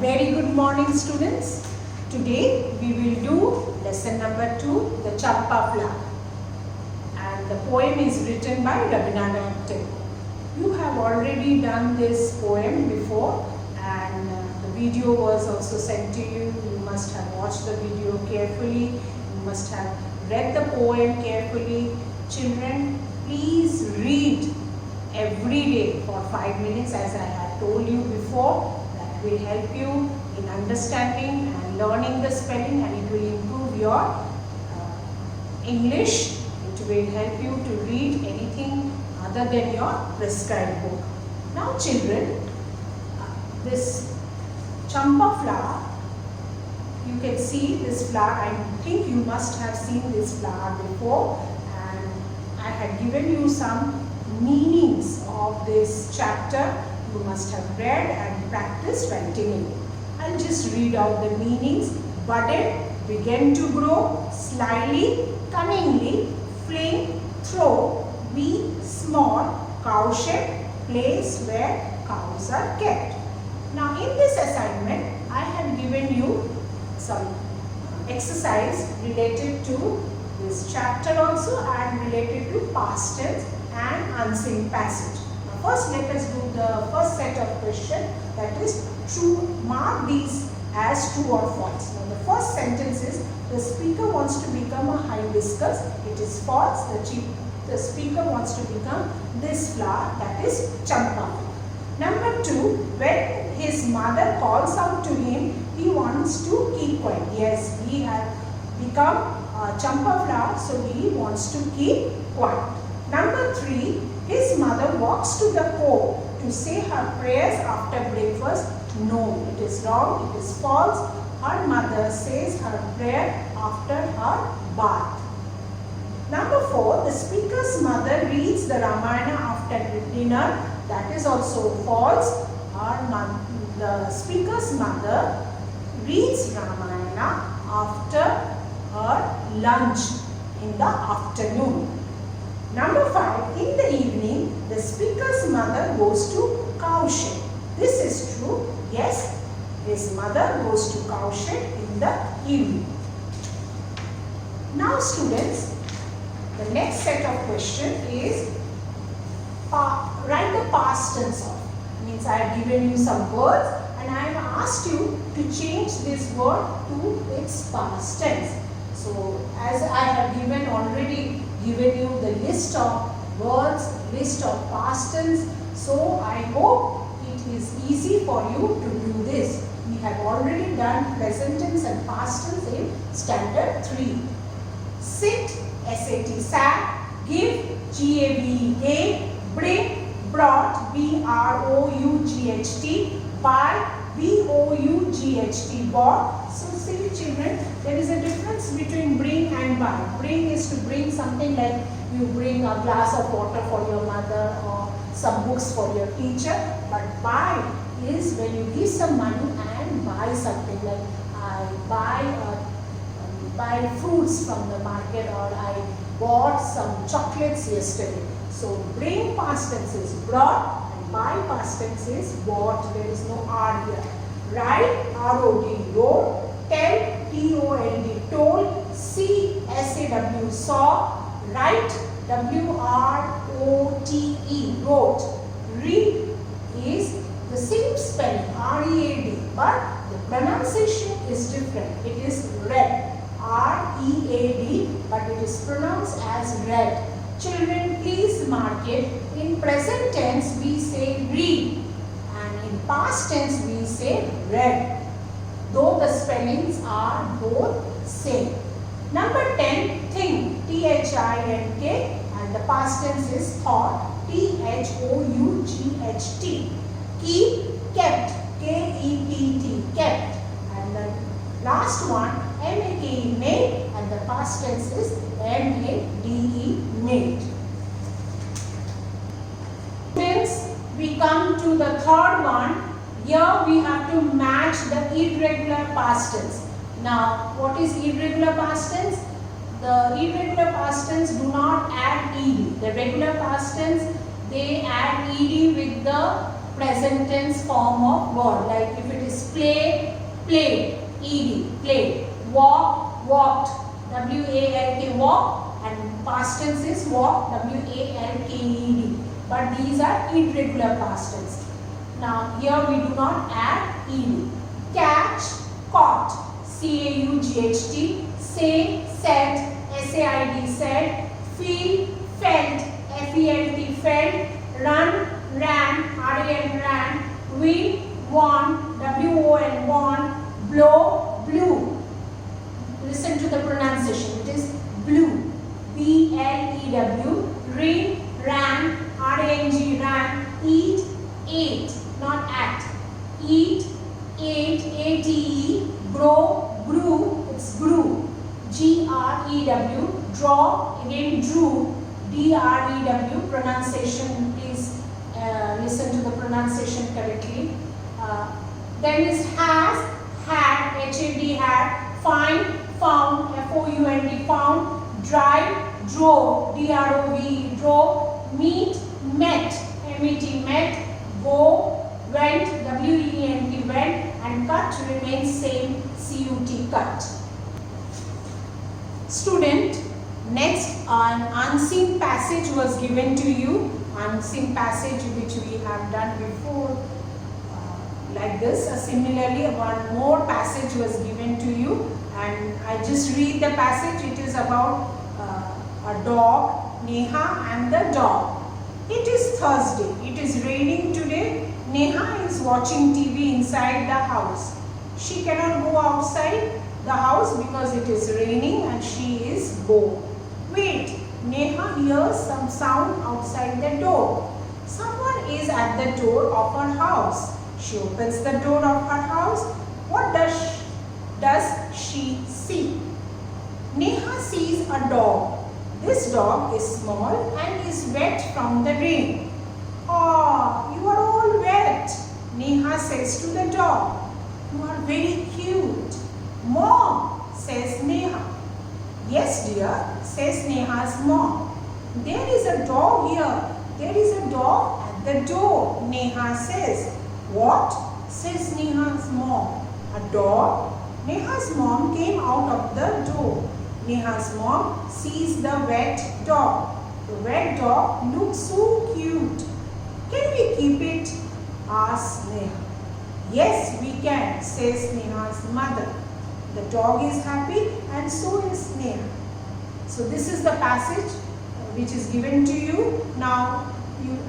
Very good morning, students. Today we will do lesson number 2, the Champa Flower, and the poem is written by Rabindranath Tagore. You have already done this poem before, and the video was also sent to you. You must have watched the video carefully. You must have read the poem carefully. Children, please read every day for 5 minutes, as I have told you before. That will help you in understanding and learning the spelling, and it will improve your English. It will help you to read anything other than your prescribed book. Now children, this Champa flower, you can see this flower. I think you must have seen this flower before, and I had given you some meanings of this chapter. You must have read and practiced writing it. I'll just read out the meanings. Budded, began to grow, slyly, cunningly, fling, throw, be small, cow-shaped, place where cows are kept. Now in this assignment, I have given you some exercise related to this chapter also, and related to past tense and unseen passage. Now first let us do the first set of questions, that is true. Mark these as true or false. Now the first sentence is, the speaker wants to become a hibiscus. It is false. The speaker wants to become this flower, that is Champa. Number 2, when his mother calls out to him, he wants to keep quiet. Yes, he has become a Champa flower, so he wants to keep quiet. Number 3, his mother walks to the cove to say her prayers after breakfast. No, it is wrong, it is false. Her mother says her prayer after her bath. Number 4, the speaker's mother reads the Ramayana after dinner. That is also false. The speaker's mother reads Ramayana after her lunch in the afternoon. Number 5, in the evening, the speaker's mother goes to cowshed. This is true. Yes, his mother goes to cowshed in the evening. Now students, the next set of questions is write the past tense of. Means I have given you some words and I have asked you to change this word to its past tense. So as I have already given you the list of words, list of past tense, so I hope it is easy for you to do this. We have already done present tense and past tense in standard 3. Sit, SAT, sat, give, GAVE, gave, bring, brought, BROUGHT, buy, BOUGHT, bought. So see children, there is a difference between bring and buy. Bring is to bring something, like you bring a glass of water for your mother or some books for your teacher. But buy is when you give some money and buy something, like I buy fruits from the market, or I bought some chocolates yesterday. So bring past tense is brought, and buy past tense is bought. There is no R here. Ride, ROD, rode, tell, TOLD, told, see, SAW, saw, write, WROTE, wrote. Read is the same spelling, READ, but the pronunciation is different. It is read, READ, but it is pronounced as read. Children, please mark it. In present tense we say read, and in past tense we say read, though the spellings are both same. Number 10, think, THINK, and the past tense is thought, THOUGHT. Keep, kept, KEPT, kept. And the last one, MAKE, made, and the past tense is MADE, made. Since we come to the third one, here we have to match the irregular past tense. Now, what is irregular past tense? The irregular past tense do not add ed. The regular past tense, they add ed with the present tense form of word. Like if it is play, played, ed, played. Walk, walked, walk, walk, and past tense is walk, walked. But these are irregular past tense. Now here we do not add ed. Catch, caught, caught. Say, said, said. Feel, felt, felt, felt. Run, ran, ran. Win, won, won. Blow, blew. Listen to the pronunciation. It is blew, blew. Ring, ran, ran. Eat, ate, not act. Eat, ate. Grow, grew. It's grew. Grew. Draw, again drew. Drew. Pronunciation, please listen to the pronunciation correctly. Then is has, had, had. Find, found, found. Found. Drive, drove, drove. Drove. Meet, met, met. Go, went, went. And cut remains same, cut, cut. Student, next an unseen passage was given to you. Unseen passage which we have done before like this. Similarly, one more passage was given to you, and I just read the passage. It is about a dog, Neha and the dog. It is Thursday. It is raining today. Neha is watching TV inside the house. She cannot go outside the house because it is raining and she is bored. Wait, Neha hears some sound outside the door. Someone is at the door of her house. She opens the door of her house. What does she see? Neha sees a dog. This dog is small and is wet from the rain. Oh, you are all wet, Neha says to the dog. You are very cute. Mom, says Neha. Yes, dear, says Neha's mom. There is a dog here. There is a dog at the door, Neha says. What? Says Neha's mom. A dog? Neha's mom came out of the door. Neha's mom sees the wet dog. The wet dog looks so cute. Can we keep it? Asks Neha. Yes, we can, says Neha's mother. The dog is happy and so is Neha. So this is the passage which is given to you. Now,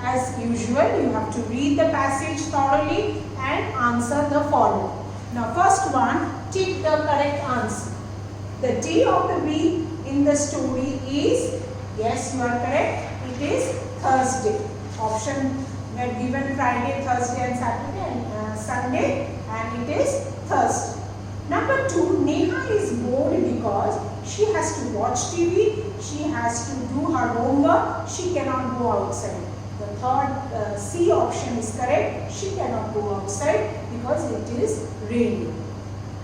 as usual, you have to read the passage thoroughly and answer the following. Now, first one, tick the correct answer. The day of the week in the story is, yes, you are correct, it is Thursday. Option were given Friday, Thursday and Saturday and Sunday, and it is Thursday. Number 2, Neha is bored because she has to watch TV, she has to do her homework, she cannot go outside. The third C option is correct, she cannot go outside because it is raining.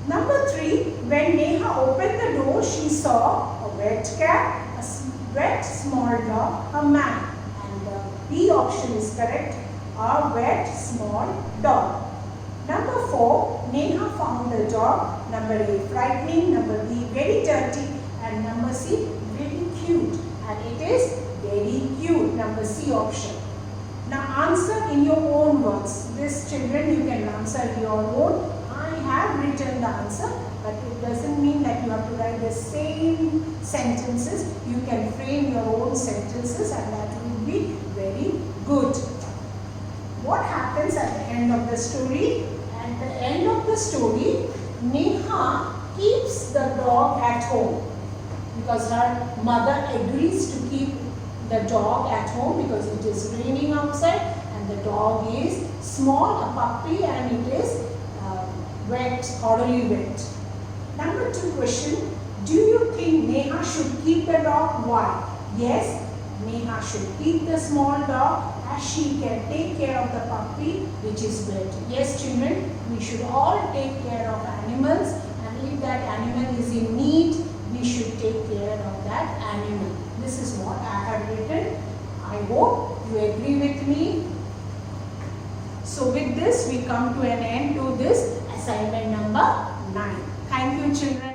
Number 3, when Neha opened the door, she saw a wet cat, a wet small dog, a man. And the B option is correct, a wet small dog. Number 4, Neha found the dog. Number A, frightening. Number B, very dirty. And number C, very cute. And it is very cute. Number C option. Now answer in your own words. This, children, you can answer your own. I have written the answer, but it doesn't mean that you have to write the same sentences. You can frame your own sentences and that will be very good. What happens at the end of the story? At the end of the story, Neha keeps the dog at home because her mother agrees to keep the dog at home because it is raining outside and the dog is small, a puppy, and it is wet, thoroughly wet. Number 2 question, do you think Neha should keep the dog? Why? Yes, Neha should keep the small dog as she can take care of the puppy which is wet. Yes, children, we should all take care of animals, and if that animal is in need, we should take care of that animal. This is what I have written. I hope you agree with me. So with this we come to an end to this assignment number 9. Thank you children.